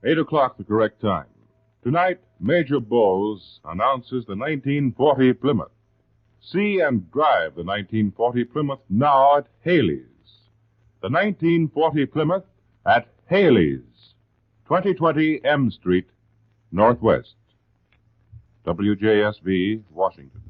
8 o'clock, the correct time. Tonight, Major Bowes announces the 1940 Plymouth. See and drive the 1940 Plymouth now at Haley's. The 1940 Plymouth at Haley's, 2020 M Street, Northwest. WJSV, Washington.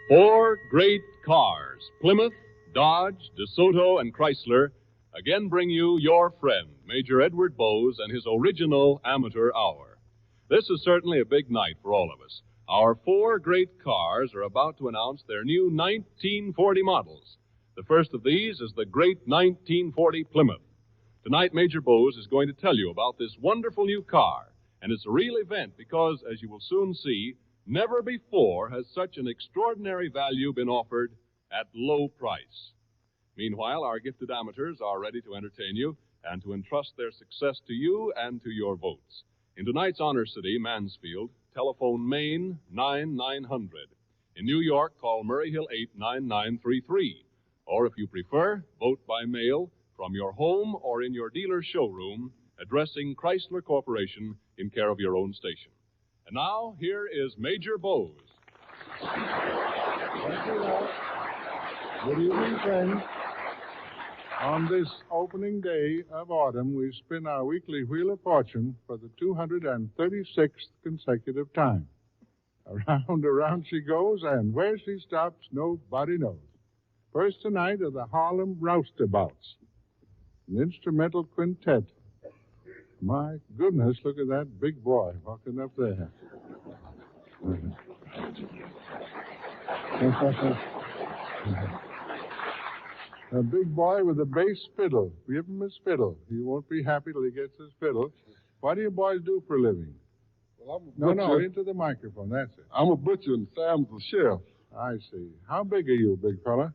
Four great cars, Plymouth, Dodge, DeSoto, and Chrysler, again bring you your friend, Major Edward Bowes, and his original amateur hour. This is certainly a big night for all of us. Our four great cars are about to announce their new 1940 models. The first of these is the great 1940 Plymouth. Tonight, Major Bowes is going to tell you about this wonderful new car, and it's a real event because, as you will soon see, never before has such an extraordinary value been offered at low price. Meanwhile, our gifted amateurs are ready to entertain you and to entrust their success to you and to your votes. In tonight's honor city, Mansfield, telephone Maine 9900. In New York, call Murray Hill 89933. Or if you prefer, vote by mail from your home or in your dealer's showroom, addressing Chrysler Corporation in care of your own station. And now, here is Major Bowes. Good evening, friends. On this opening day of autumn, we spin our weekly Wheel of Fortune for the 236th consecutive time. Around she goes, and where she stops, nobody knows. First tonight are the Harlem Roustabouts, an instrumental quintet. My goodness, look at that big boy walking up there. A big boy with a bass fiddle. Give him his fiddle. He won't be happy till he gets his fiddle. What do you boys do for a living? Well, I'm a butcher. No, into the microphone. That's it. I'm a butcher and Sam's a chef. I see. How big are you, big fella?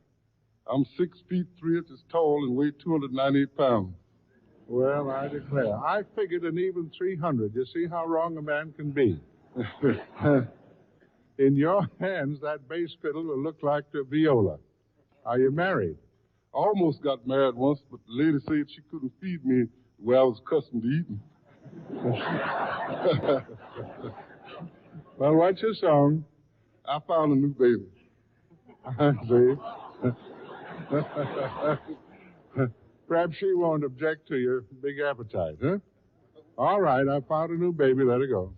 I'm 6 feet 3 inches tall and weigh 298 pounds. Well, I declare. I figured an even 300. You see how wrong a man can be. In your hands, that bass fiddle will look like a viola. Are you married? I almost got married once, but the lady said she couldn't feed me the way I was accustomed to eating. Well, what's your song? I found a new baby. I see. Perhaps she won't object to your big appetite, huh? All right, I found a new baby. Let her go.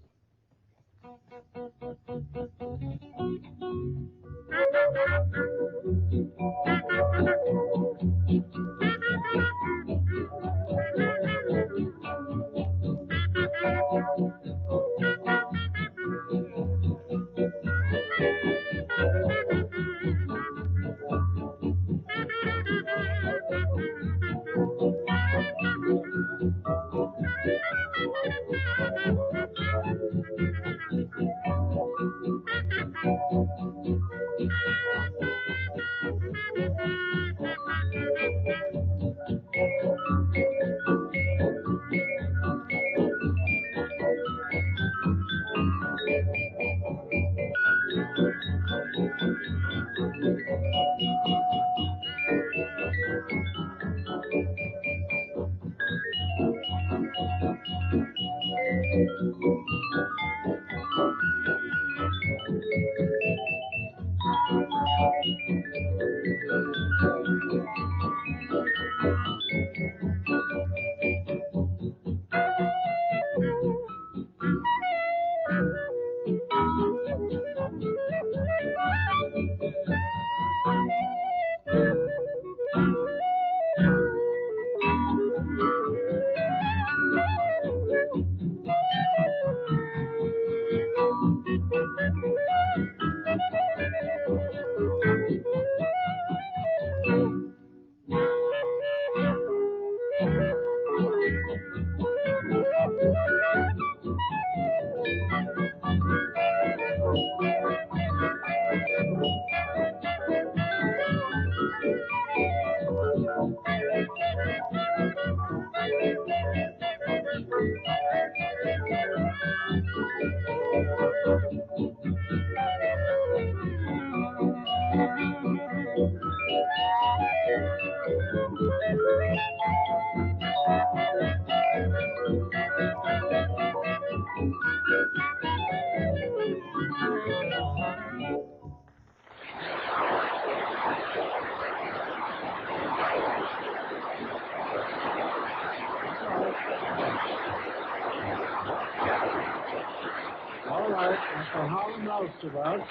roustabout.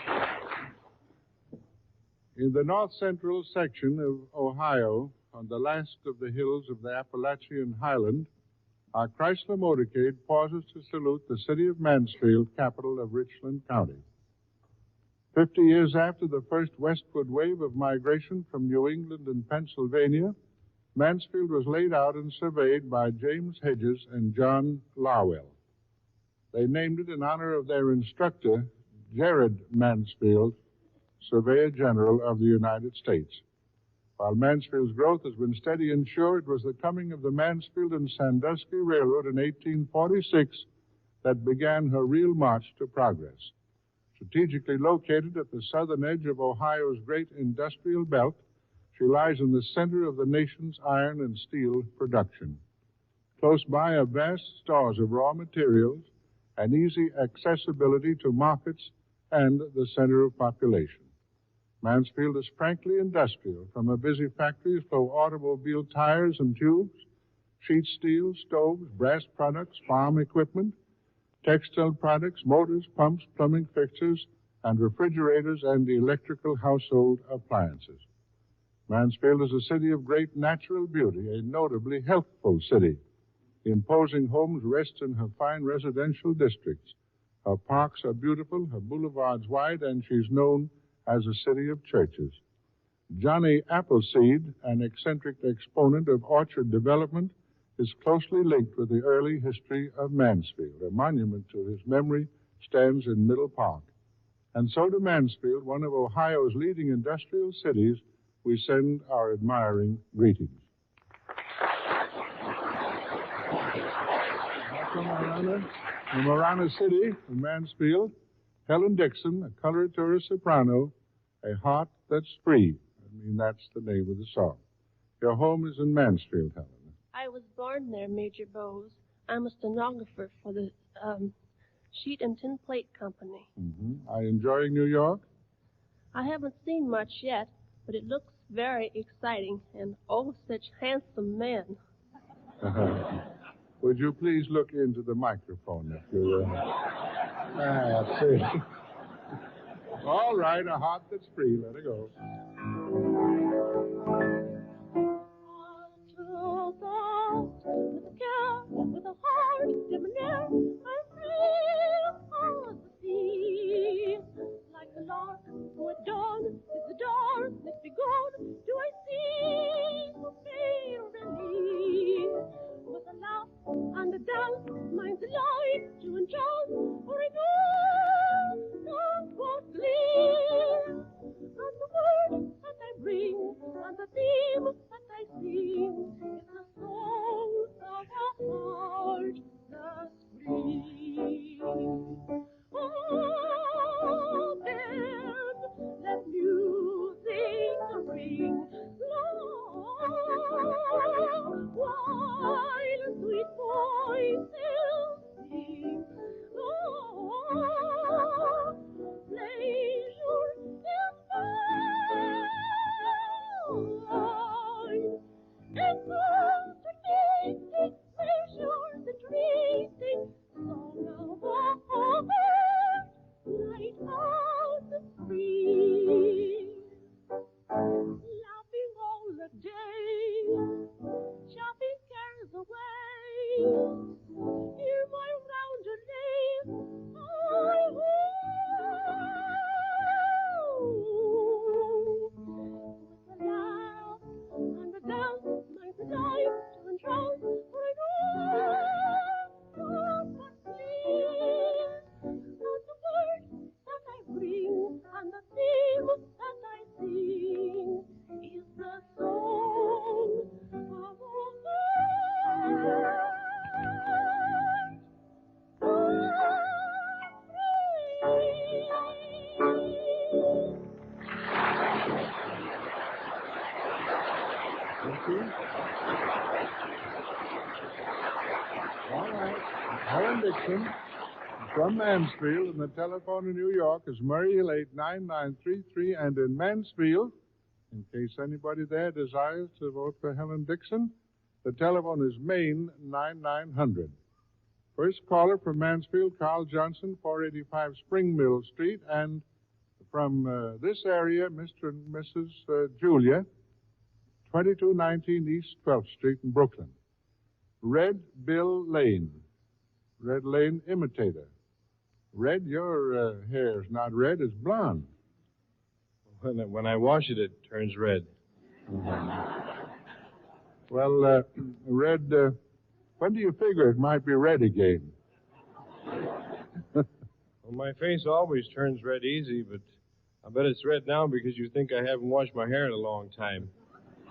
In the north-central section of Ohio, on the last of the hills of the Appalachian Highland, our Chrysler motorcade pauses to salute the city of Mansfield, capital of Richland County. 50 years after the first westward wave of migration from New England and Pennsylvania, Mansfield was laid out and surveyed by James Hedges and John Lawell. They named it in honor of their instructor, Jared Mansfield, Surveyor General of the United States. While Mansfield's growth has been steady and sure, it was the coming of the Mansfield and Sandusky Railroad in 1846 that began her real march to progress. Strategically located at the southern edge of Ohio's great industrial belt, she lies in the center of the nation's iron and steel production. Close by are vast stores of raw materials and easy accessibility to markets and the center of population. Mansfield is frankly industrial. From her busy factories flow automobile tires and tubes, sheet steel, stoves, brass products, farm equipment, textile products, motors, pumps, plumbing fixtures, and refrigerators and electrical household appliances. Mansfield is a city of great natural beauty, a notably healthful city. The imposing homes rest in her fine residential districts. Her parks are beautiful, her boulevards wide, and she's known as a city of churches. Johnny Appleseed, an eccentric exponent of orchard development, is closely linked with the early history of Mansfield. A monument to his memory stands in Middle Park. And so to Mansfield, one of Ohio's leading industrial cities, we send our admiring greetings. From Marana City, in Mansfield, Helen Dixon, a coloratura soprano, A Heart That's Free. That's the name of the song. Your home is in Mansfield, Helen. I was born there, Major Bowes. I'm a stenographer for the Sheet and Tin Plate Company. Mm-hmm. Are you enjoying New York? I haven't seen much yet, but it looks very exciting, and oh, such handsome men. Would you please look into the microphone if you that's it. All right, A Heart That's Free. Let it go. With a heart debonair, I'm free on the sea. Like the lark who at dawn is the darkness begun, do I see who fail relief? With a laugh and a dance, mine's alive to enchant, for I know not what gleam. And the words that I bring, and the theme that I sing, is the song of a heart that's free. Oh, then let music ring long, while sweet voices sing. Oh, pleasure is mine, and concertating pleasures entreating, song of a heart, night out the free. Laughing all the day, shopping cares away. Hear my roundelay, I with a laugh and a dance, mine's alive to enchant, for I know what sleep. And the words that I bring, and the theme that I sing, is the song of a heart. All right. Helen Dixon from Mansfield, and the telephone in New York is Murray Hill 89933, and in Mansfield, in case anybody there desires to vote for Helen Dixon, the telephone is Maine 9900. First caller from Mansfield, Carl Johnson, 485 Spring Mill Street, and from this area, Mr. and Mrs. Julia, 2219 East 12th Street in Brooklyn. Red Bill Lane. Red Lane Imitator. Red, your hair's not red, it's blonde. When I wash it, it turns red. Well, Red, when do you figure it might be red again? Well, my face always turns red easy, but I bet it's red now because you think I haven't washed my hair in a long time.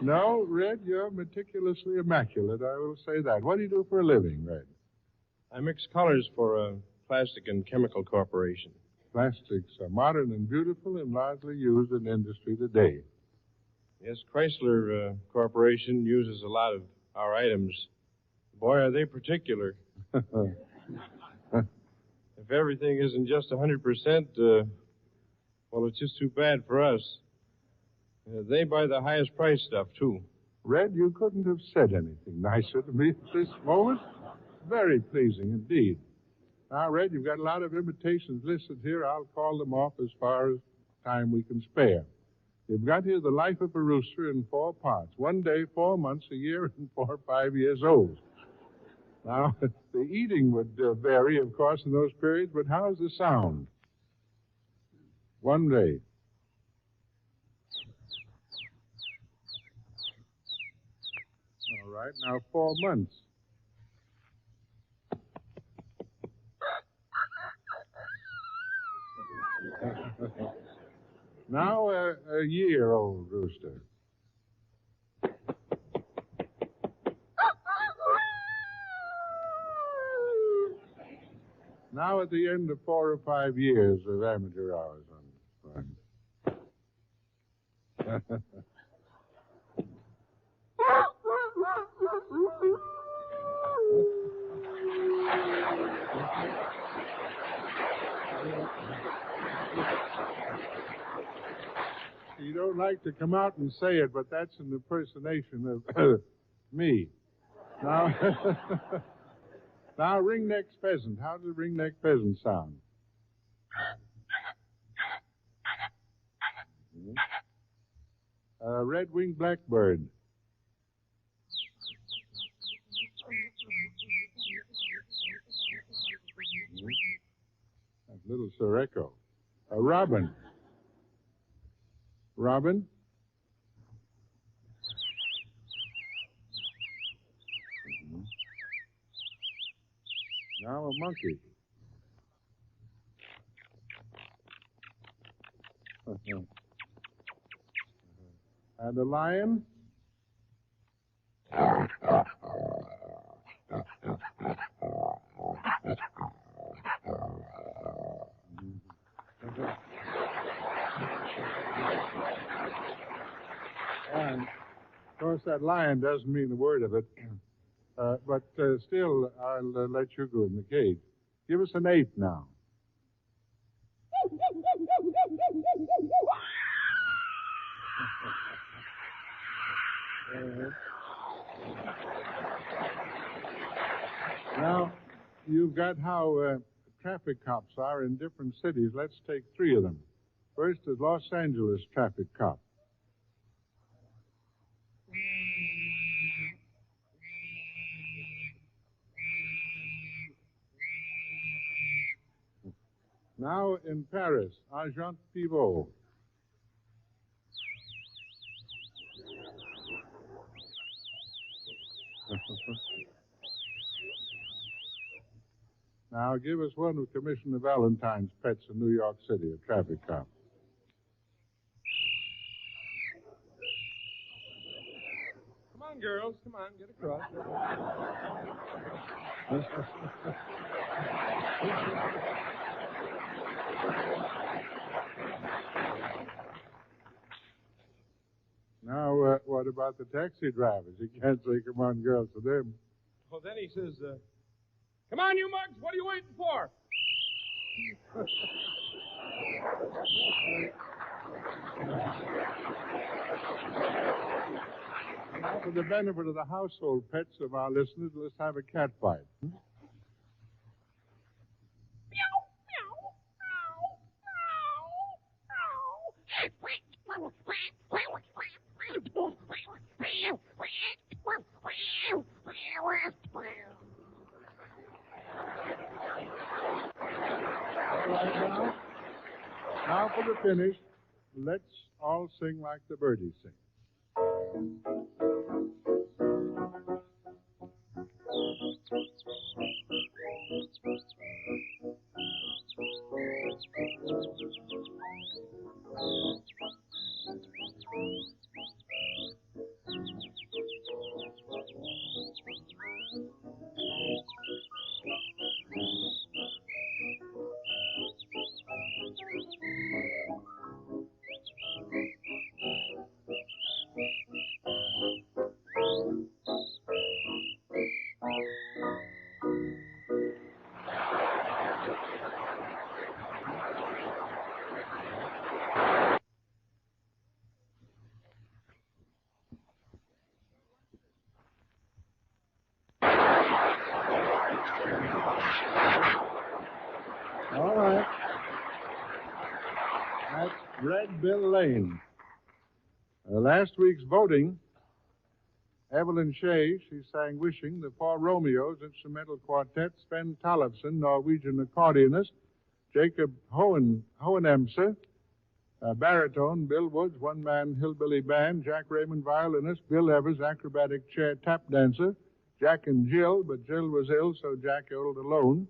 No, Red, you're meticulously immaculate, I will say that. What do you do for a living, Red? I mix colors for a plastic and chemical corporation. Plastics are modern and beautiful and largely used in industry today. Yes, Chrysler Corporation uses a lot of our items. Boy, are they particular. If everything isn't just 100%, well, it's just too bad for us. They buy the highest price stuff, too. Red, you couldn't have said anything nicer to me at this moment. Very pleasing indeed. Now, Red, you've got a lot of invitations listed here. I'll call them off as far as time we can spare. You've got here The Life of a Rooster in 4 parts. 1 day, 4 months, a year, and 4 or 5 years old. Now, the eating would vary, of course, in those periods, but how's the sound? 1 day. All right, now 4 months. Now a year-old rooster. Now at the end of 4 or 5 years of amateur hours on this one. You don't like to come out and say it, but that's an impersonation of me. Now, now, ring-necked pheasant. How does a ring-necked pheasant sound? Red-winged blackbird. That's little Sir Echo. A robin. Robin? Now a monkey. And a lion? And, of course, that lion doesn't mean a word of it. But still, I'll let you go in the cage. Give us an 8 now. Now, you've got how traffic cops are in different cities. Let's take 3 of them. First is Los Angeles traffic cop. Now in Paris, Agent Pivot. Now give us one of Commissioner Valentine's pets in New York City, a traffic cop. Come on, girls. Come on, get across. Now, what about the taxi drivers? You can't say, come on, girls, to them. Well, then he says, come on, you mugs. What are you waiting for? Now, for the benefit of the household pets of our listeners, let's have a cat fight. for the finish, let's all sing like the birdies sing. All right. That's Red Bill Lane. Last week's voting, Evelyn Shea, she sang Wishing, the Four Romeos instrumental quartet, Sven Tollefsen, Norwegian accordionist, Jacob Hohenemse, baritone, Bill Woods, one-man hillbilly band, Jack Raymond, violinist, Bill Evers, acrobatic chair tap dancer, Jack and Jill, but Jill was ill, so Jack yodeled alone,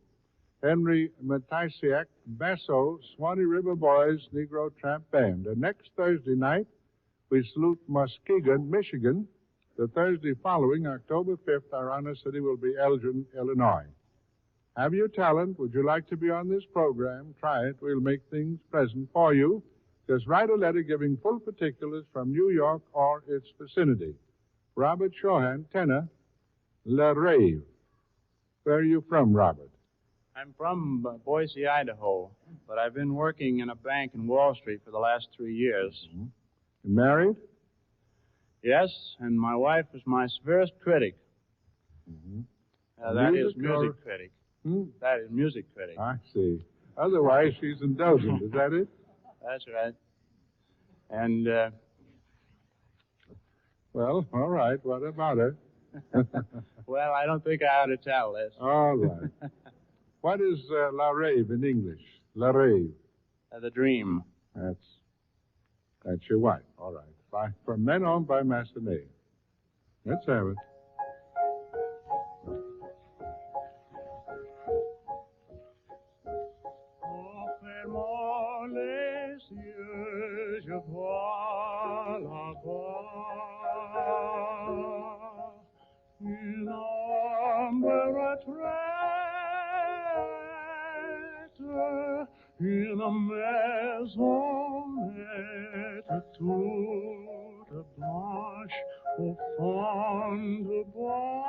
Henry Matisiak, basso, Swanee River Boys, Negro Tramp Band. And next Thursday night, we salute Muskegon, Michigan. The Thursday following, October 5th, our honor city will be Elgin, Illinois. Have you talent? Would you like to be on this program? Try it. We'll make things pleasant for you. Just write a letter giving full particulars from New York or its vicinity. Robert Shohan, tenor, La Rave. Where are you from, Robert? I'm from Boise, Idaho, but I've been working in a bank in Wall Street for the last 3 years. Mm-hmm. You married? Yes, and my wife is my severest critic. Mm-hmm. That Music is music or- critic. Hmm? That is music critic. I see. Otherwise, she's indulgent. Is that it? That's right. And, Well, all right. What about her? well, I don't think I ought to tell this. All right. What is La Rave in English? La Rave. The dream. That's your wife. All right. From then on, by Massenet. Let's have it. Offre-moi les yeux, je vois là-bas une ombre retraite, une maisonnette toute blanche au fond de bois.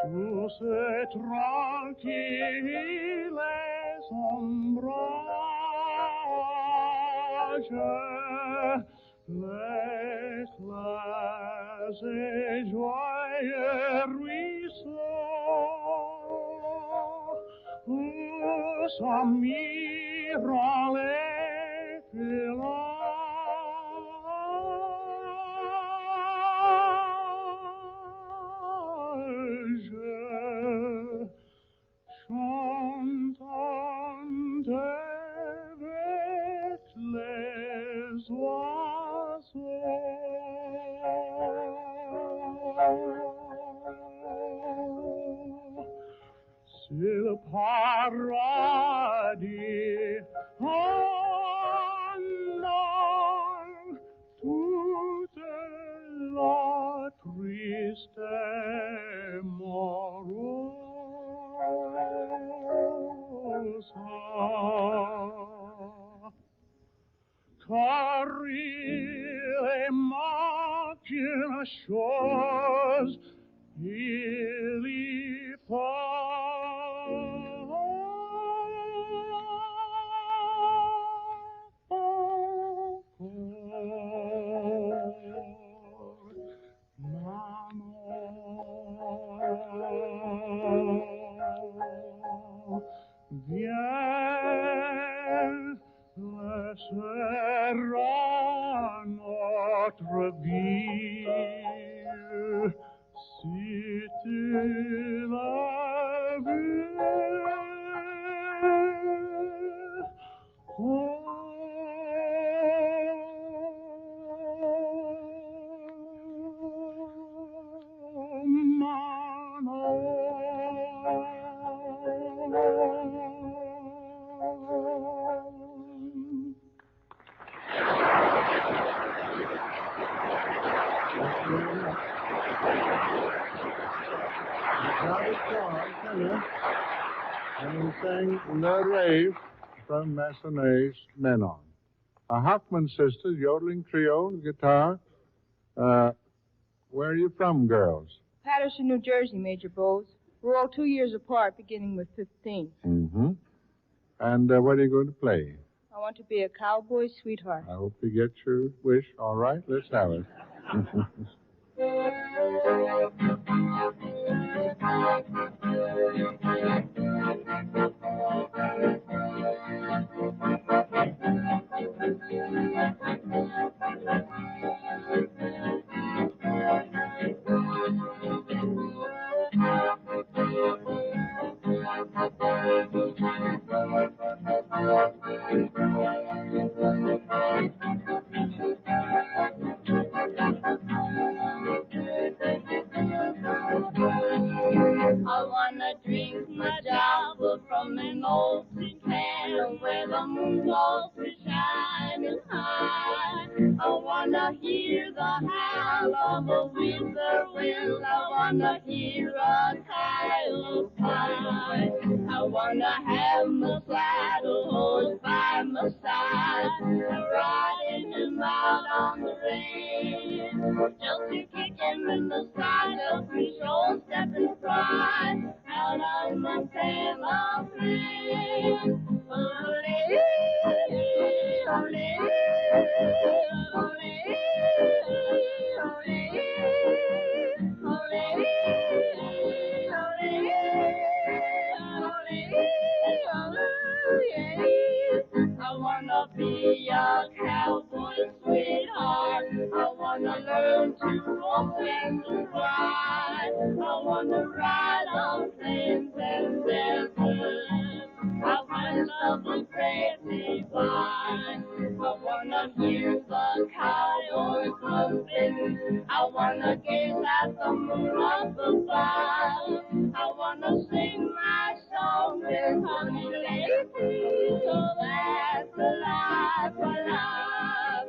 Sous ces tranquilles ombrages, les clairs et joyeux ruisseaux, où s'amirent les villages, chantant avec les oiseaux. C'est le paradis. Oh non, toute la triste morosa. Car il est manque une chose, il y Maman, viens, laissera notre vie, si tu l'as vu. sang Le Rave from Massenet's Menon. A Huffman sisters, yodeling trio, guitar. Where are you from, girls? Paterson, New Jersey, Major Bowes. We're all 2 years apart, beginning with 15th. Mm-hmm. And what are you going to play? I want to be a cowboy sweetheart. I hope you get your wish. All right, let's have it. I wanna drink my java from an old tin can where the moon goes to shining high. I wanna hear the howl of a whippoorwill. I wanna hear a coyote cry. I wanna have my saddle horse by my side, riding him out on the range, just to kick him in the side of his old stepping pride out on Montana plain. Ole, ole, I wanna be a cowboy sweetheart. I wanna learn to walk and to ride. I wanna ride on plains and deserts. I wanna love a crazy vine. I wanna hear the coyotes whooping. I wanna gaze at the moon up above. I wanna sing my song with honey lady. So that's the life I love.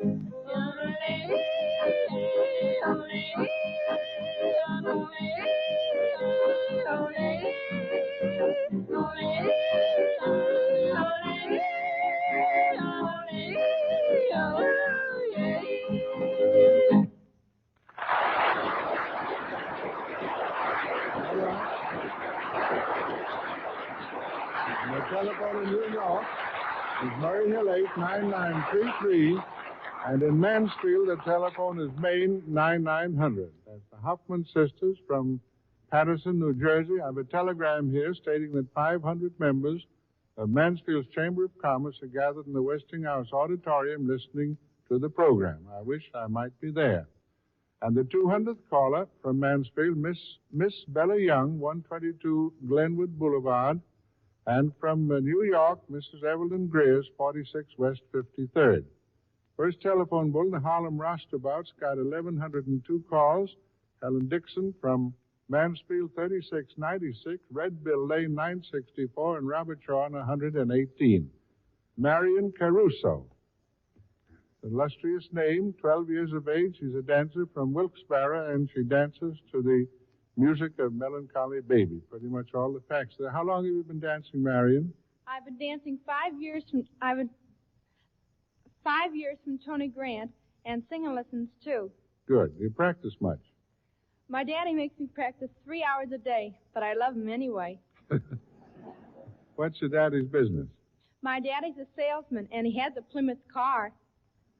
The telephone in New York is Murray Hill 89933, and in Mansfield the telephone is Maine 9900. That's the Huffman sisters from Paterson, New Jersey. I have a telegram here stating that 500 members of Mansfield's Chamber of Commerce are gathered in the Westinghouse Auditorium listening to the program. I wish I might be there. And the 200th caller from Mansfield, Miss Bella Young, 122 Glenwood Boulevard. And from New York, Mrs. Evelyn Greer's, 46 West 53rd. First telephone bull, the Harlem Roustabouts, got 1,102 calls. Helen Dixon from Mansfield, 3696, Red Bill Lane, 964, and Robert Shaw, 118. Marion Caruso, illustrious name, 12 years of age. She's a dancer from Wilkes-Barre, and she dances to the music of Melancholy Baby. Pretty much all the facts there. How long have you been dancing, Marion? I've been dancing 5 years from Tony Grant and singing lessons too. Good. You practice much? My daddy makes me practice 3 hours a day, but I love him anyway. What's your daddy's business? My daddy's a salesman, and he has a Plymouth car.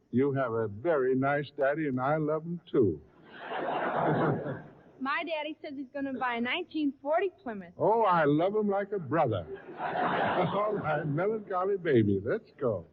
You have a very nice daddy, and I love him too. My daddy says he's going to buy a 1940 Plymouth. Oh, I love him like a brother. All right, Melancholy Baby, let's go.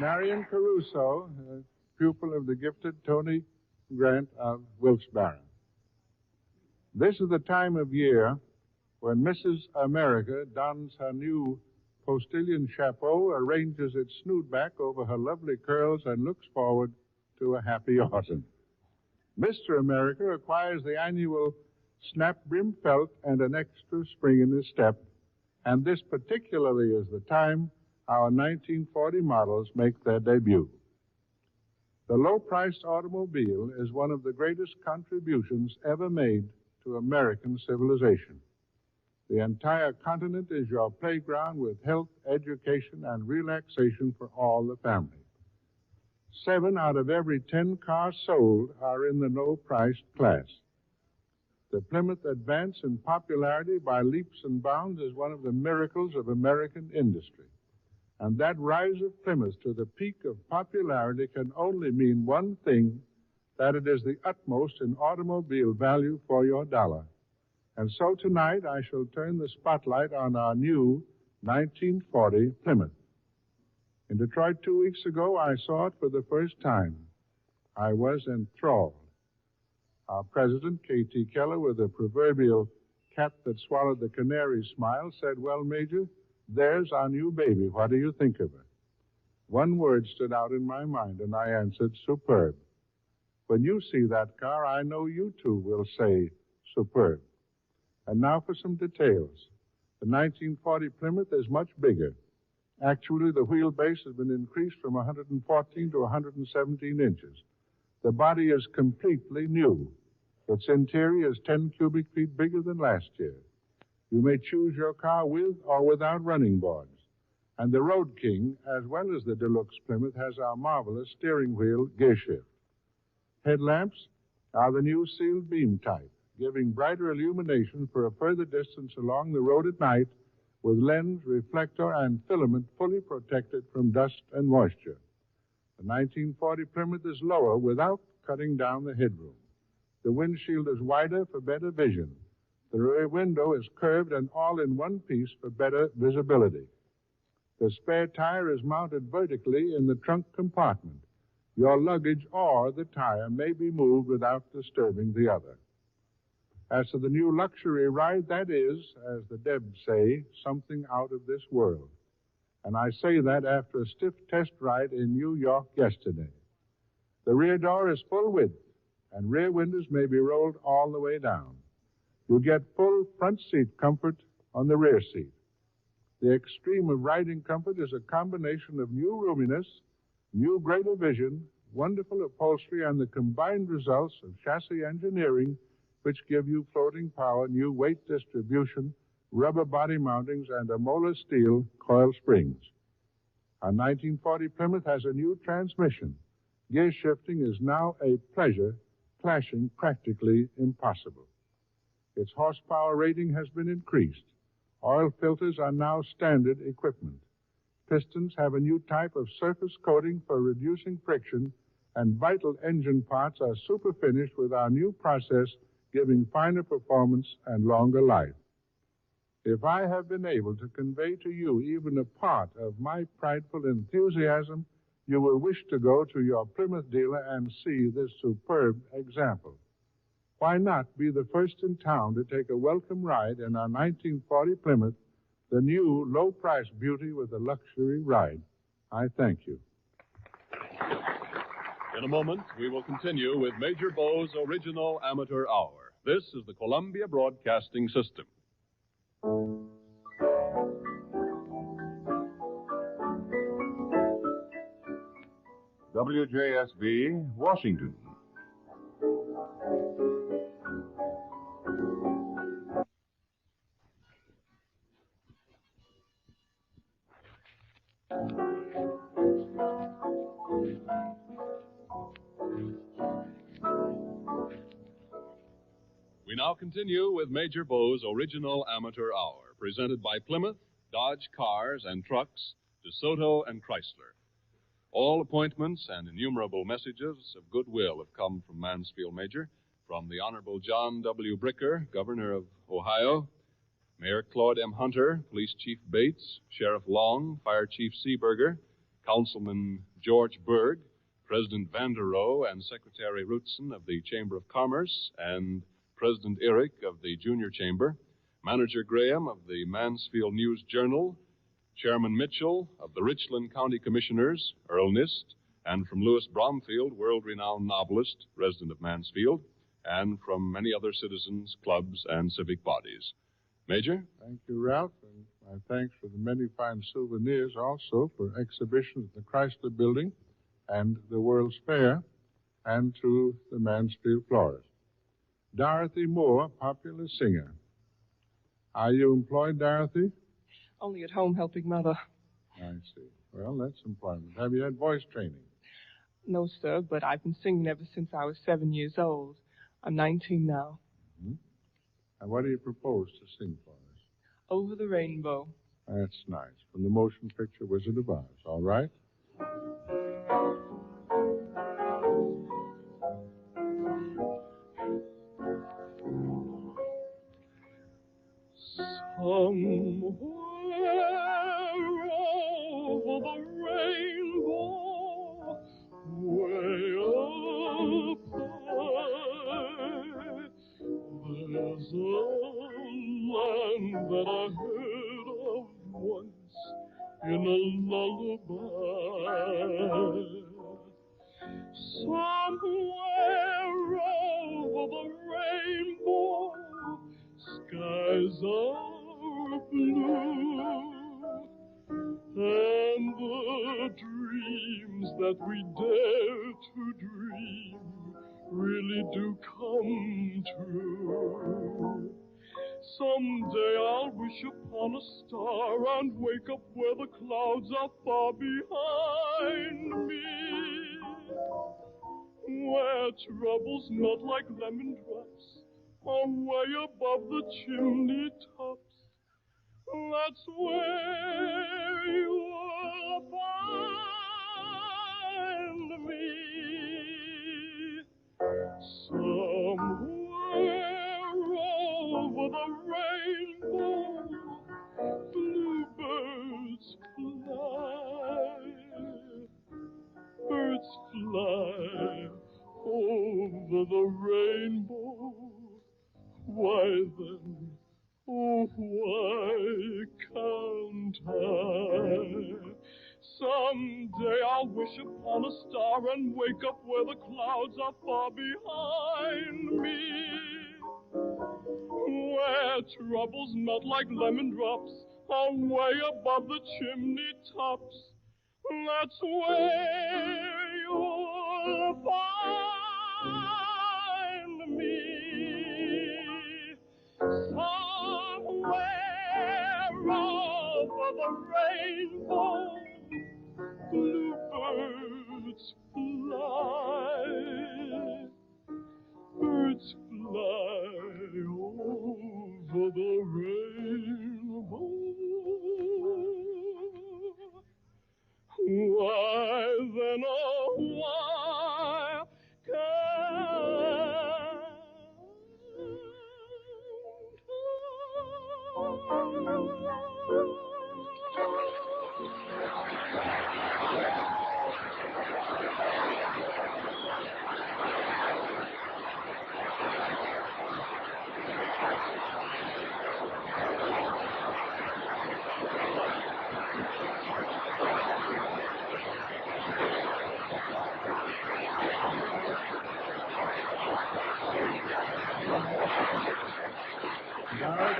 Marion Caruso, a pupil of the gifted Tony Grant of Wilkes-Barre. This is the time of year when Mrs. America dons her new postilion chapeau, arranges its snoot back over her lovely curls, and looks forward to a happy autumn. Mr. America acquires the annual snap brim felt and an extra spring in his step, and this particularly is the time our 1940 models make their debut. The low-priced automobile is one of the greatest contributions ever made to American civilization. The entire continent is your playground with health, education, and relaxation for all the family. 7 out of every 10 cars sold are in the no-priced class. The Plymouth advance in popularity by leaps and bounds is one of the miracles of American industry. And that rise of Plymouth to the peak of popularity can only mean one thing, that it is the utmost in automobile value for your dollar. And so tonight I shall turn the spotlight on our new 1940 Plymouth. In Detroit 2 weeks ago, I saw it for the first time. I was enthralled. Our president, K.T. Keller, with a proverbial cat that swallowed the canary smile, said, "Well, Major, there's our new baby. What do you think of her?" One word stood out in my mind, and I answered, "Superb." When you see that car, I know you too will say, "Superb." And now for some details. The 1940 Plymouth is much bigger. Actually, the wheelbase has been increased from 114 to 117 inches. The body is completely new. Its interior is 10 cubic feet bigger than last year. You may choose your car with or without running boards. And the Road King, as well as the Deluxe Plymouth, has our marvelous steering wheel gear shift. Headlamps are the new sealed beam type, giving brighter illumination for a further distance along the road at night, with lens, reflector, and filament fully protected from dust and moisture. The 1940 Plymouth is lower without cutting down the headroom. The windshield is wider for better vision. The rear window is curved and all in one piece for better visibility. The spare tire is mounted vertically in the trunk compartment. Your luggage or the tire may be moved without disturbing the other. As to the new luxury ride, that is, as the Debs say, something out of this world. And I say that after a stiff test ride in New York yesterday. The rear door is full width, and rear windows may be rolled all the way down. You get full front seat comfort on the rear seat. The extreme of riding comfort is a combination of new roominess, new greater vision, wonderful upholstery, and the combined results of chassis engineering, which give you floating power, new weight distribution, rubber body mountings, and a molar steel coil springs. Our 1940 Plymouth has a new transmission. Gear shifting is now a pleasure, clashing practically impossible. Its horsepower rating has been increased. Oil filters are now standard equipment. Pistons have a new type of surface coating for reducing friction, and vital engine parts are superfinished with our new process, giving finer performance and longer life. If I have been able to convey to you even a part of my prideful enthusiasm, you will wish to go to your Plymouth dealer and see this superb example. Why not be the first in town to take a welcome ride in our 1940 Plymouth, the new low-priced beauty with a luxury ride? I thank you. In a moment, we will continue with Major Bow's original amateur hour. This is the Columbia Broadcasting System. WJSV, Washington. We now continue with Major Bow's original amateur hour, presented by Plymouth, Dodge Cars and Trucks, DeSoto and Chrysler. All appointments and innumerable messages of goodwill have come from Mansfield, Major, from the Honorable John W. Bricker, Governor of Ohio, Mayor Claude M. Hunter, Police Chief Bates, Sheriff Long, Fire Chief Seeberger, Councilman George Berg, President Vanderoe, and Secretary Rootson of the Chamber of Commerce, and President Eric of the Junior Chamber, Manager Graham of the Mansfield News Journal, Chairman Mitchell of the Richland County Commissioners, Earl Nist, and from Louis Bromfield, world-renowned novelist, resident of Mansfield, and from many other citizens, clubs, and civic bodies. Major? Thank you, Ralph, and my thanks for the many fine souvenirs also for exhibitions at the Chrysler Building and the World's Fair, and to the Mansfield Florist. Dorothy Moore, popular singer. Are you employed, Dorothy? Only at home helping Mother. I see. Well, that's employment. Have you had voice training? No, sir, but I've been singing ever since I was 7 years old. I'm 19 now. Mm-hmm. And what do you propose to sing for us? Over the Rainbow. That's nice. From the motion picture Wizard of Oz. All right? Somewhere over the rainbow, way up high, there's a land that I heard of once in a lullaby. Somewhere over the rainbow, skies are blue, and the dreams that we dare to dream really do come true. Someday I'll wish upon a star and wake up where the clouds are far behind me, where troubles melt like lemon drops way above the chimney tops. That's where you'll find me. Somewhere over the rainbow, bluebirds fly. Birds fly over the rainbow. Why then, oh, why can't I? Someday I'll wish upon a star and wake up where the clouds are far behind me, where troubles melt like lemon drops way above the chimney tops. That's where you'll find me. Somewhere over the rainbow, bluebirds fly. Birds fly over the rainbow. Why then, oh, why can't I?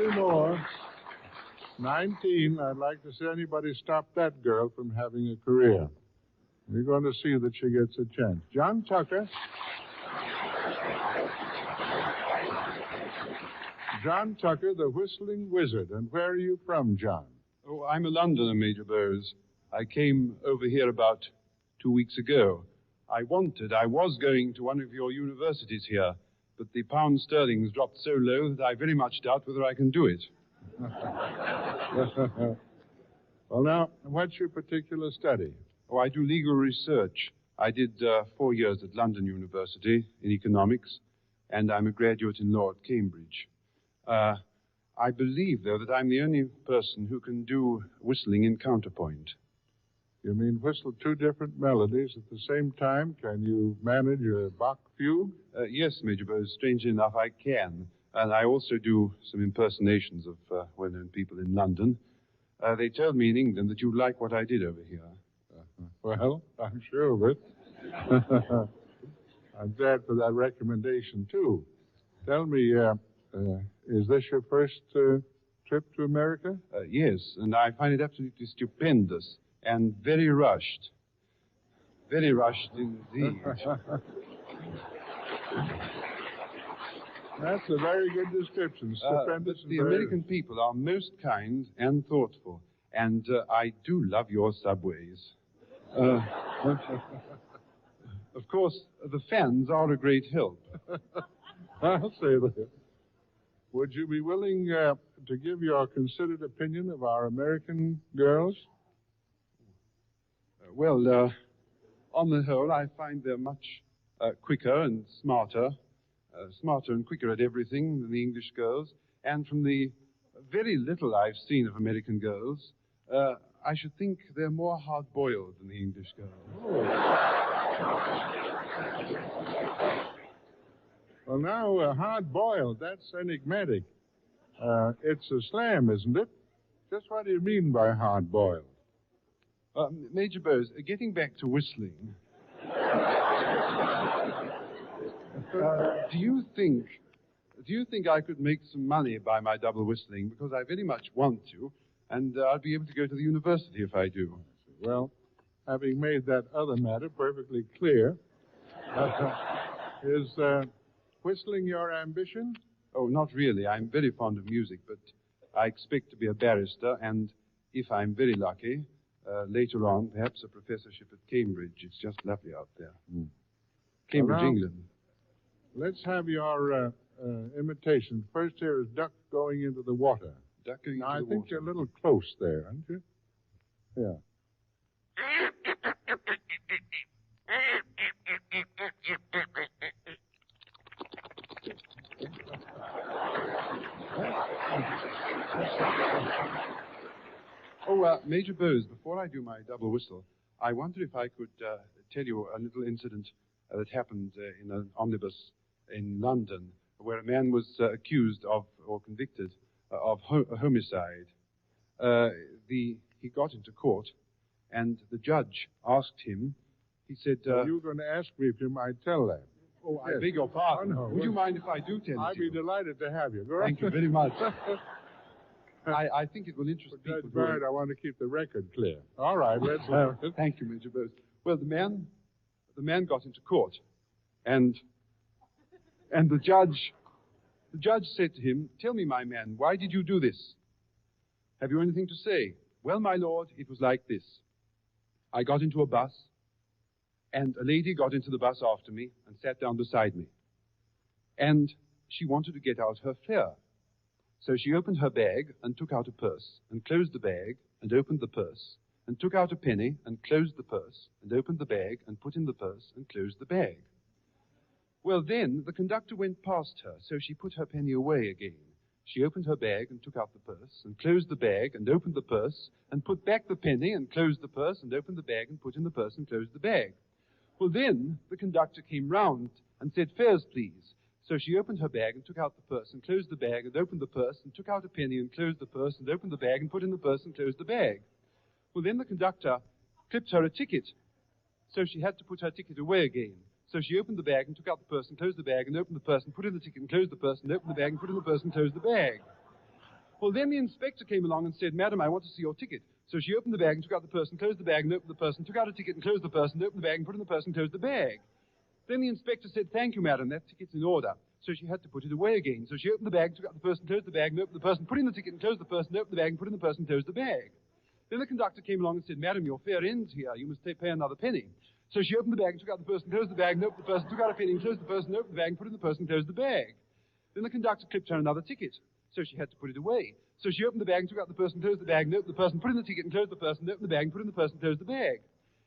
20 more. 19. I'd like to see anybody stop that girl from having a career. We're going to see that she gets a chance. John Tucker. John Tucker, the Whistling Wizard. And where are you from, John? Oh, I'm a Londoner, Major Bowes. I came over here about 2 weeks ago. I was going to one of your universities here, but the pound sterling's dropped so low that I very much doubt whether I can do it. Well, now, what's your particular study? Oh, I do legal research. I did 4 years at London University in economics, and I'm a graduate in law at Cambridge. I believe, though, that I'm the only person who can do whistling in counterpoint. You mean whistle two different melodies at the same time? Can you manage a Bach fugue? Yes, Major Bowes. Strangely enough, I can. And I also do some impersonations of well-known people in London. They told me in England that you'd like what I did over here. Well, I'm sure of it. I'm glad for that recommendation, too. Tell me, is this your first trip to America? Yes, and I find it absolutely stupendous and very rushed. Very rushed indeed. That's a very good description. Stupendous. The American people are most kind and thoughtful, and I do love your subways. Of course, the fans are a great help. I'll say that. Would you be willing to give your considered opinion of our American girls? Well, on the whole, I find they're much quicker and smarter and quicker at everything than the English girls. And from the very little I've seen of American girls, I should think they're more hard-boiled than the English girls. Well, now, hard-boiled, that's enigmatic. It's a slam, isn't it? Just what do you mean by hard-boiled? Major Bowes, getting back to whistling, do you think I could make some money by my double whistling? Because I very much want to, and I'll be able to go to the university if I do. Well, having made that other matter perfectly clear, is whistling your ambition? Oh, not really. I'm very fond of music, but I expect to be a barrister, and if I'm very lucky, later on, perhaps a professorship at Cambridge. It's just lovely out there. Cambridge, Well, now, England. Let's have your imitation. First here is duck going into the water. Duck going Now, into I the think water. you're a little close there, aren't you? Yeah. Oh, Major Bowes, before I do my double whistle, I wonder if I could tell you a little incident that happened in an omnibus in London, where a man was accused of, or convicted of homicide. He got into court, and the judge asked him, he said... you were going to ask me if you might tell that. Oh, I Yes. beg your pardon. Oh, no. Would you mind if I do tell I'd it be to you? delighted to have you. Go Thank you right very much. I think it will interest But people. Judge Barrett, I want to keep the record clear. All right, let's have it. Thank you, Major Bowes. Well, the man got into court, and the judge said to him, "Tell me, my man, why did you do this? Have you anything to say?" "Well, my lord, it was like this. I got into a bus, and a lady got into the bus after me and sat down beside me. And she wanted to get out her fare. So she opened her bag and took out a purse, and closed the bag and opened the purse, and took out a penny and closed the purse, and opened the bag and put in the purse and closed the bag. Well, then the conductor went past her, so she put her penny away again. She opened her bag and took out the purse, and closed the bag and opened the purse, and put back the penny and closed the purse, and opened the bag and put in the purse and closed the bag. Well, then the conductor came round and said, 'Fares, please.' So she opened her bag and took out the purse and closed the bag and opened the purse and took out a penny and closed the purse and opened the bag and put in the purse and closed the bag. Well, then the conductor clipped her a ticket. So she had to put her ticket away again. So she opened the bag and took out the purse and closed the bag and opened the purse and put in the ticket and closed the purse and opened the bag and put in the purse and closed the bag. Well, then the inspector came along and said, "Madam, I want to see your ticket." So she opened the bag and took out the purse and closed the bag and opened the purse and took out a ticket and closed the purse and opened the bag and put it in the purse and closed the bag. Then the inspector said, "Thank you, madam, that ticket's in order." So she had to put it away again. So she opened the bag, took out the purse and closed the bag and opened the purse and put in the ticket and closed the purse and opened the bag and put in the purse and closed the bag. Then the conductor came along and said, "Madam, your fare ends here. You must pay another penny." So she opened the bag and took out the purse and closed the bag and opened the purse and took out a penny and closed the purse and opened the bag and put in the purse and closed the bag. Then the conductor clipped her another ticket. So she had to put it away. So she opened the bag and took out the purse and closed the bag and opened the purse and put in the ticket and closed the purse and opened the bag and put in the purse and closed the bag.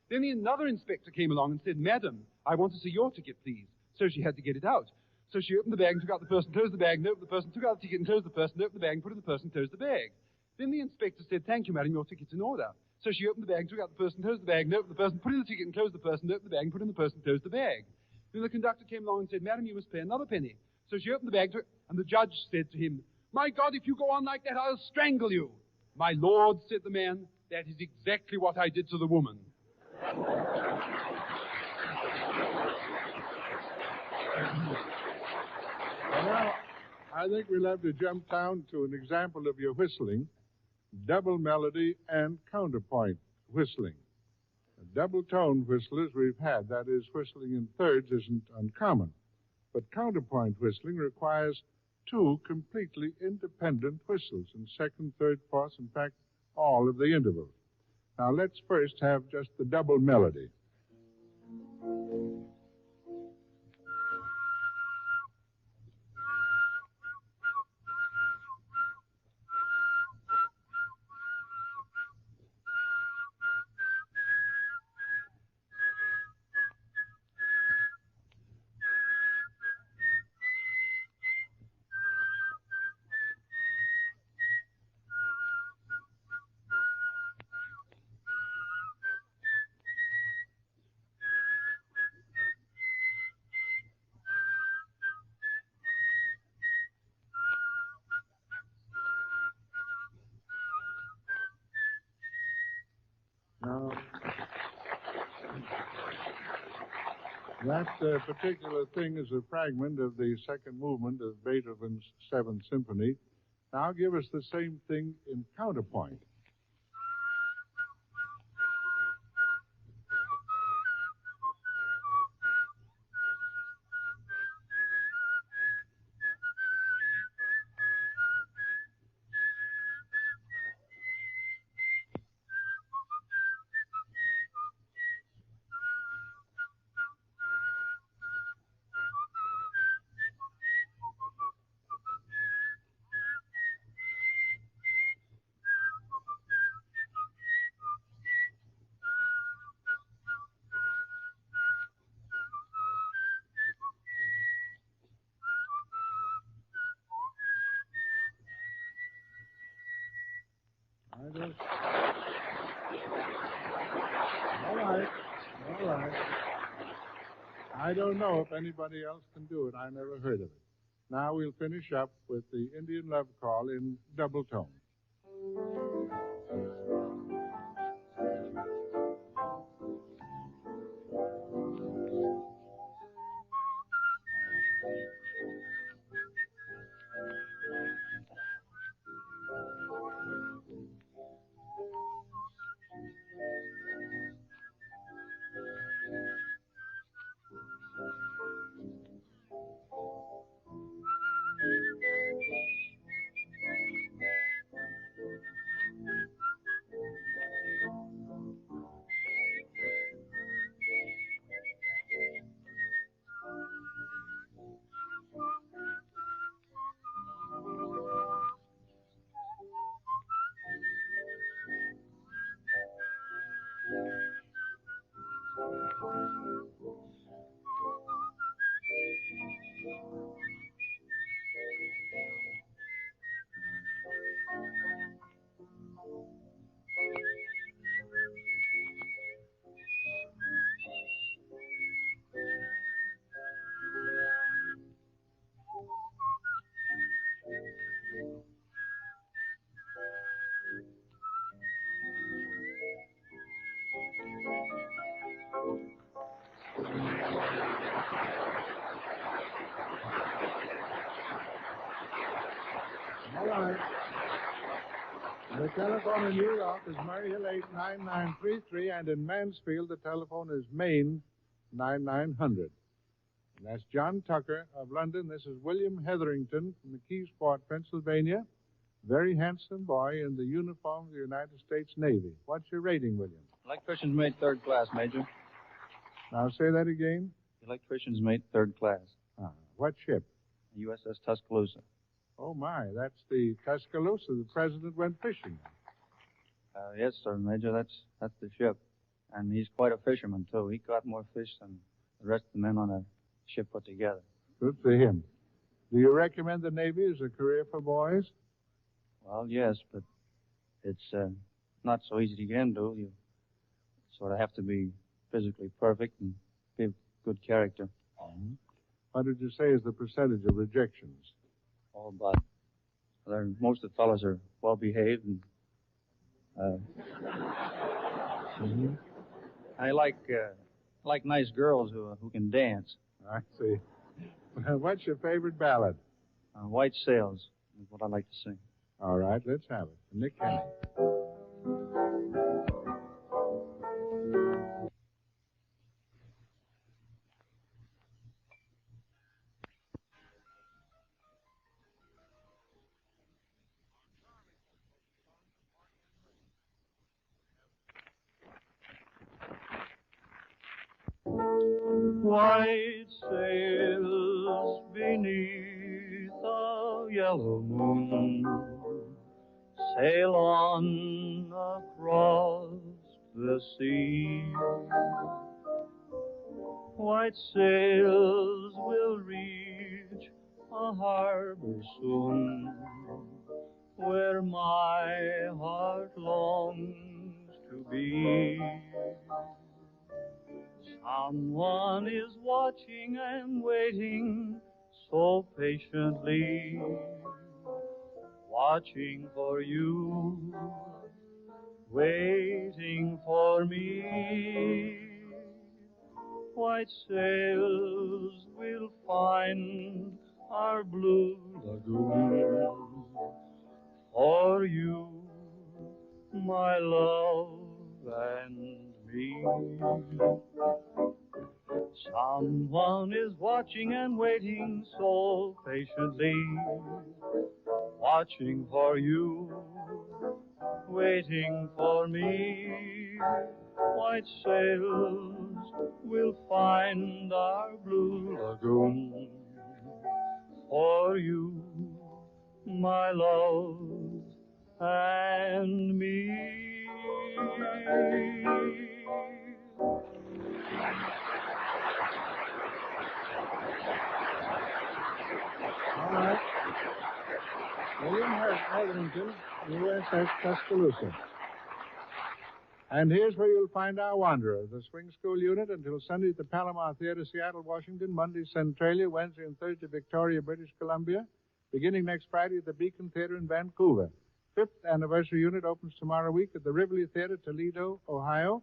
Then another inspector came along and said, "Madam, I want to see your ticket, please." So she had to get it out. So she opened the bag and took out the purse and closed the bag and opened the purse and took out the ticket and closed the purse and opened the bag and put in the purse and closed the bag. Then the inspector said, "Thank you, madam, your ticket's in order." So she opened the bag and took out the purse and closed the bag and opened the purse and put in the ticket and closed the purse and opened the bag and put in the purse and closed the bag. Then the conductor came along and said, "Madam, you must pay another penny." So she opened the bag and the judge said to him, "My God, if you go on like that, I'll strangle you." "My lord," said the man, "that is exactly what I did to the woman." Well, I think we'll have to jump down to an example of your whistling, double melody and counterpoint whistling. Double-tone whistlers we've had, that is, whistling in thirds isn't uncommon. But counterpoint whistling requires two completely independent whistles in second, third, fourth, in fact, all of the intervals. Now, let's first have just the double melody. Now, that particular thing is a fragment of the second movement of Beethoven's Seventh Symphony. Now give us the same thing in counterpoint. All right. I don't know if anybody else can do it. I never heard of it. Now we'll finish up with the Indian Love Call in double tone. The telephone in New York is Murray Hill 89933, and in Mansfield, the telephone is Maine 9900. And that's John Tucker of London. This is William Hetherington from the Keysport, Pennsylvania. Very handsome boy in the uniform of the United States Navy. What's your rating, William? Electrician's mate third class, Major. Now say that again. Electrician's mate third class. What ship? USS Tuscaloosa. Oh, my. That's the Tuscaloosa the president went fishing. Yes, sir, Major. That's the ship. And he's quite a fisherman, too. He caught more fish than the rest of the men on the ship put together. Good for him. Do you recommend the Navy as a career for boys? Well, yes, but it's not so easy to get into. You sort of have to be physically perfect and give good character. Mm-hmm. What did you say is the percentage of rejections? Oh, but most of the fellows are well behaved and I like nice girls who can dance. I see. What's your favorite ballad? White Sails is what I like to sing. All right, let's have it. Nick Kenny. White sails beneath a yellow moon sail on across the sea. White sails will reach a harbor soon where my heart longs to be. Someone is watching and waiting so patiently, watching for you, waiting for me. White sails will find our blue lagoon for you, my love and me. Someone is watching and waiting so patiently, watching for you, waiting for me. White sails will find our blue lagoon for you, my love and me. All right. William Hetherington, USS Tuscaloosa. And here's where you'll find our Wanderer, the swing school unit, until Sunday at the Palomar Theater, Seattle, Washington, Monday, Centralia, Wednesday and Thursday, Victoria, British Columbia, beginning next Friday at the Beacon Theater in Vancouver. Fifth anniversary unit opens tomorrow week at the Rivoli Theater, Toledo, Ohio.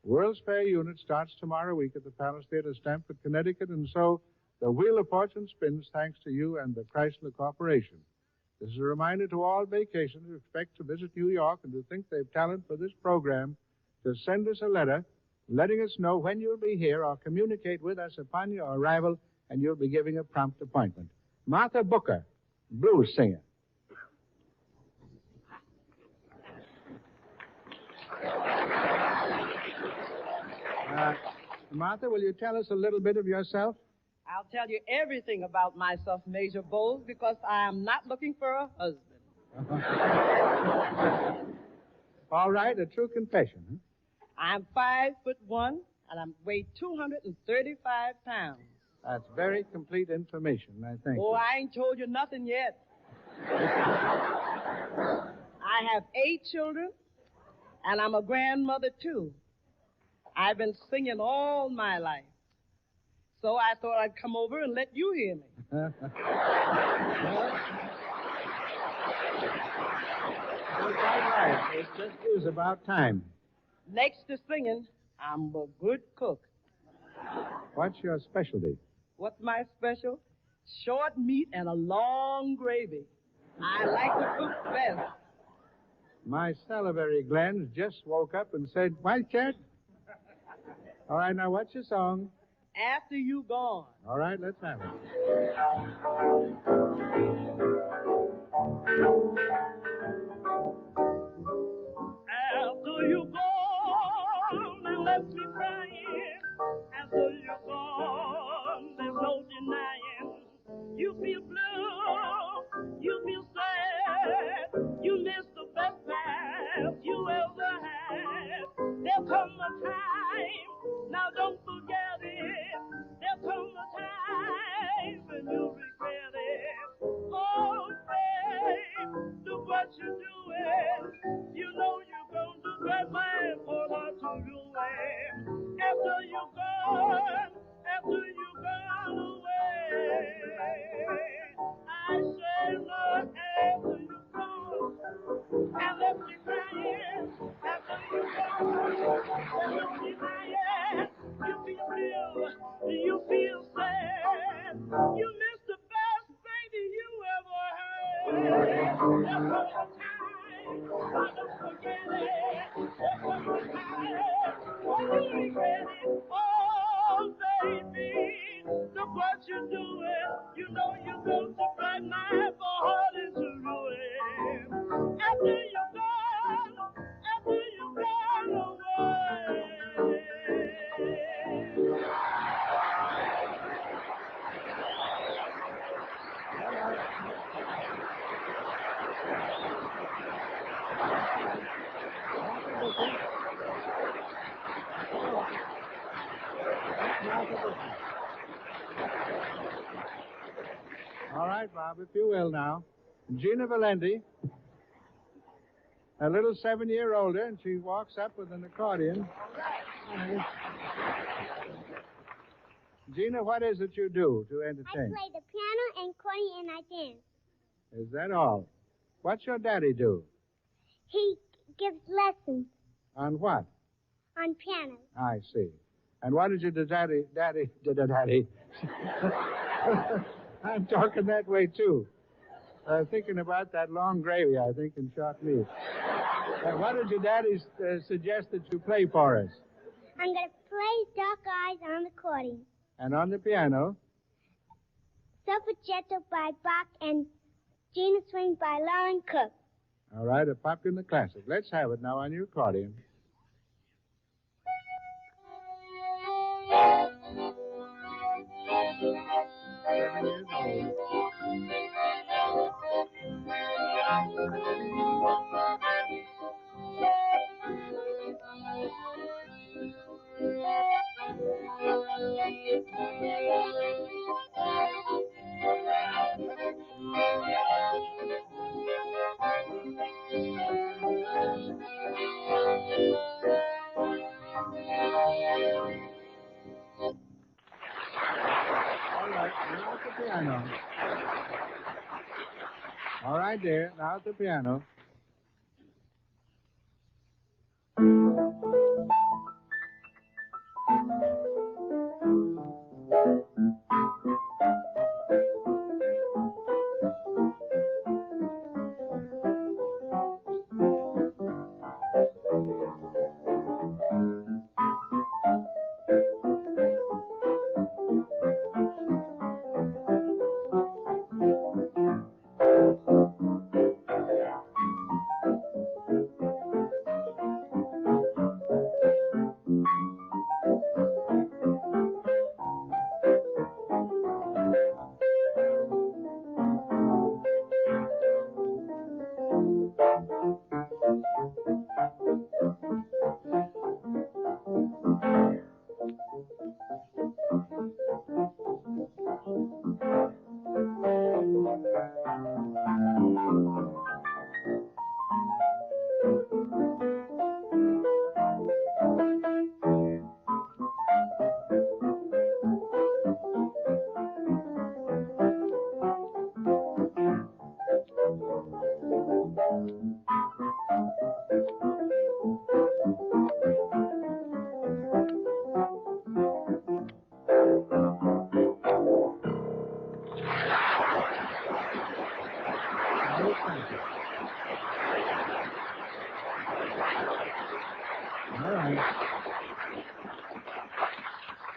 World's Fair unit starts tomorrow week at the Palace Theater, Stamford, Connecticut, and so the Wheel of Fortune spins thanks to you and the Chrysler Corporation. This is a reminder to all vacationers who expect to visit New York and who think they've talent for this program to send us a letter letting us know when you'll be here or communicate with us upon your arrival, and you'll be giving a prompt appointment. Martha Booker, blues singer. Martha, will you tell us a little bit of yourself? I'll tell you everything about myself, Major Bowles, because I am not looking for a husband. All right, a true confession. Huh? I'm 5'1", and I weigh 235 pounds. That's very complete information, I think. Oh, I ain't told you nothing yet. I have 8 children, and I'm a grandmother, too. I've been singing all my life. So I thought I'd come over and let you hear me. Well, you're quite right. It just is about time. Next to singing, I'm a good cook. What's your specialty? What's my special? Short meat and a long gravy. I like to cook best. My salivary glands just woke up and said, White cat? All right, now what's your song? After You Gone. All right, let's have it. After you gone, they left me crying. After you gone, there's no denying. You feel blue, you feel sad. You miss the best times you ever had. There'll come a time, now don't forget it. There'll come a time when you'll regret it. Oh, babe, look what you're doing. You know you're going to drive my poor heart to ruin. After you're gone, after you've gone away. I say, Lord, after you're gone, and left me crying. After you're gone, and left me crying. You feel blue, you feel sad. You miss the best baby you ever had. There'll come a time, I don't forget it. There'll come a time when you regret it. Oh, baby, look what you're doing. You know you're going to drive my heart into ruin. After you're gone, after you've gone away. All right, Bob, if you will now. Gina Valendi, a little 7-year older, and she walks up with an accordion. Gina, what is it you do to I entertain? play the piano and accordion and I dance. Is that all? What's your daddy do? He gives lessons On what? on piano. I see. And what did your daddy... I'm talking that way, too. Thinking about that long gravy, I think, and short meat. What did your daddy suggest that you play for us? I'm going to play Dark Eyes on the accordion. And on the piano? Suffogetto by Bach and Gina Swing by Lauren Cook. All right, a popular classic. Let's have it now on your accordion. Piano. All right, dear. Now at the piano.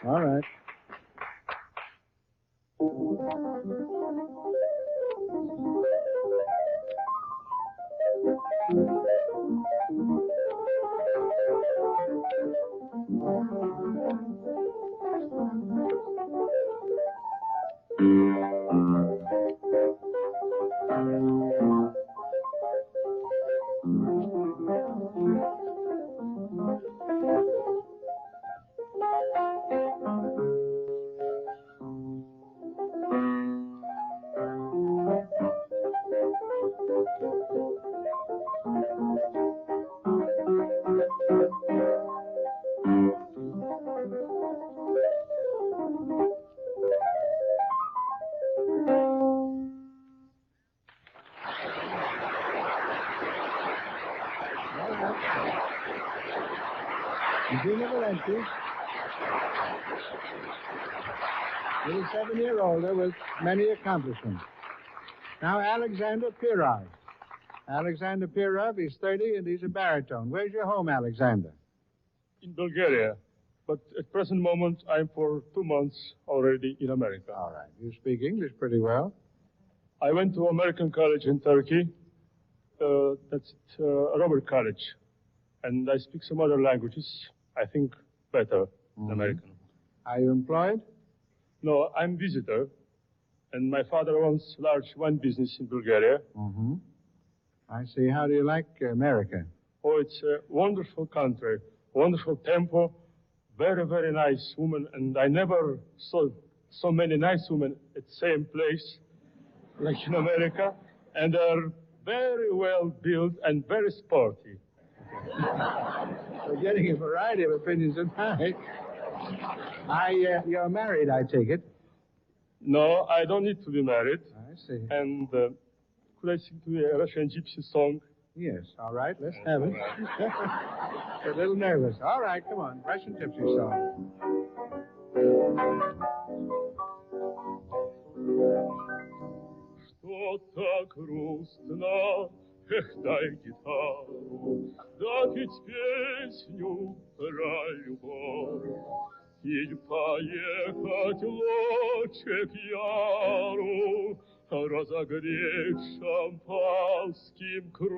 All right. Gina Valendi, little 7-year-older with many accomplishments. Now, Alexander Pirov. Alexander Pirov, he's 30 and he's a baritone. Where's your home, Alexander? In Bulgaria. But at present moment, I'm for 2 months already in America. All right. You speak English pretty well. I went to American college in Turkey. That's Robert College. And I speak some other languages, I think, better than American. Are you employed? No, I'm visitor. And my father owns large wine business in Bulgaria. Mm-hmm. I see. How do you like America? Oh, it's a wonderful country, wonderful tempo, very, very nice woman. And I never saw so many nice women at the same place like in America. And they're very well built and very sporty. We're getting a variety of opinions tonight. You're married, I take it. No, I don't need to be married. I see. And could I sing to you a Russian gypsy song? Yes, all right, let's have it. A little nervous. All right, come on, Russian gypsy song. Что так грустно, эх, дай гитару, да петь песню про любовь. Или поехать лучше к яру, разогреть шампанским кровь.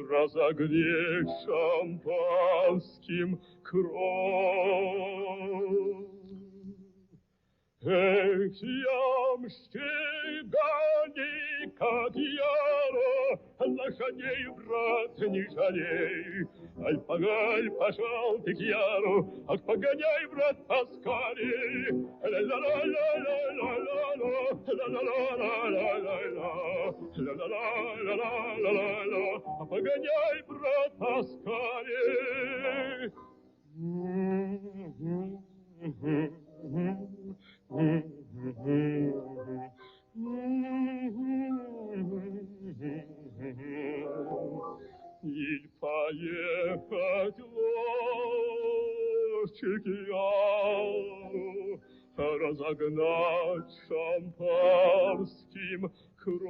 Разогреть шампанским кровь. Эх, ямщи гони, как яро, лошадей, брат, не жалей. Аль, пошел ты к яру, ах, погоняй, брат, поскорей. Ла-ла-ла-ла-ла-ла-ла, ла-ла-ла-ла-ла-ла-ла, ла-ла-ла-ла-ла-ла-ла, погоняй, брат, поскорей. Или поехать лучше к яру, разогнать шампанским кровь.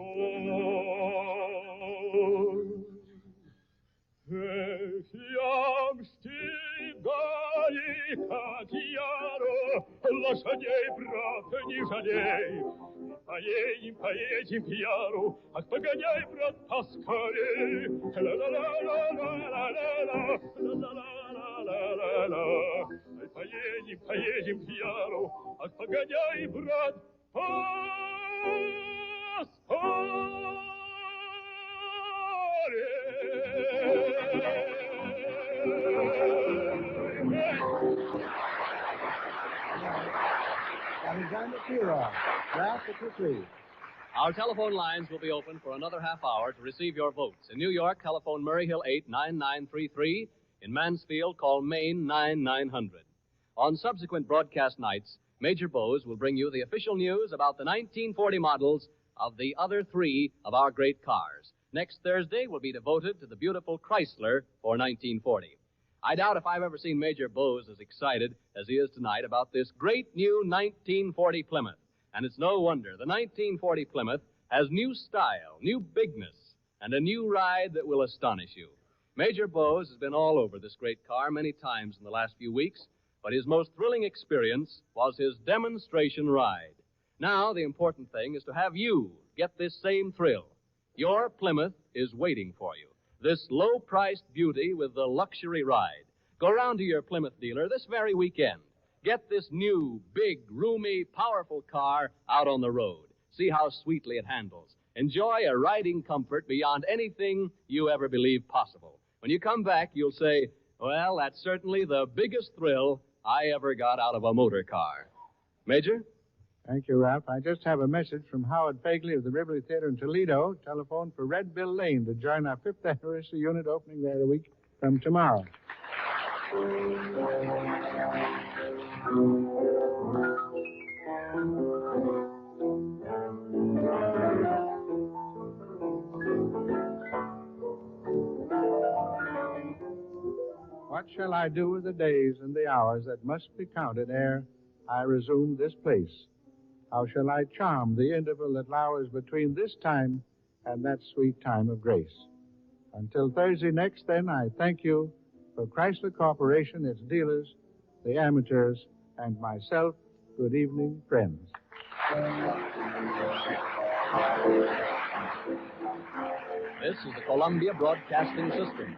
Эх, ямщи гони, как яру, лошадей, брат, не жалей. Поедем к яру, ах, погоняй, брат, поскорей. Ла-ла-ла-ла-ла-ла-ла, ла-ла-ла-ла-ла-ла. Поедем к яру, ах, погоняй, брат, Alexander Pirov, Ralph, what you please. Our telephone lines will be open for another half hour to receive your votes. In New York, telephone Murray Hill 89933. In Mansfield, call Maine 9900. On subsequent broadcast nights, Major Bowes will bring you the official news about the 1940 models of the other three of our great cars. Next Thursday will be devoted to the beautiful Chrysler for 1940. I doubt if I've ever seen Major Bowes as excited as he is tonight about this great new 1940 Plymouth. And it's no wonder. The 1940 Plymouth has new style, new bigness, and a new ride that will astonish you. Major Bowes has been all over this great car many times in the last few weeks, but his most thrilling experience was his demonstration ride. Now, the important thing is to have you get this same thrill. Your Plymouth is waiting for you. This low-priced beauty with the luxury ride. Go round to your Plymouth dealer this very weekend. Get this new, big, roomy, powerful car out on the road. See how sweetly it handles. Enjoy a riding comfort beyond anything you ever believed possible. When you come back, you'll say, well, that's certainly the biggest thrill I ever got out of a motor car. Major? Thank you, Ralph. I just have a message from Howard Fagley of the Rivoli Theater in Toledo. Telephone for Red Bill Lane to join our 5th anniversary unit opening there a week from tomorrow. What shall I do with the days and the hours that must be counted ere I resume this place? How shall I charm the interval that lowers between this time and that sweet time of grace? Until Thursday next, then, I thank you for Chrysler Corporation, its dealers, the amateurs, and myself. Good evening, friends. This is the Columbia Broadcasting System.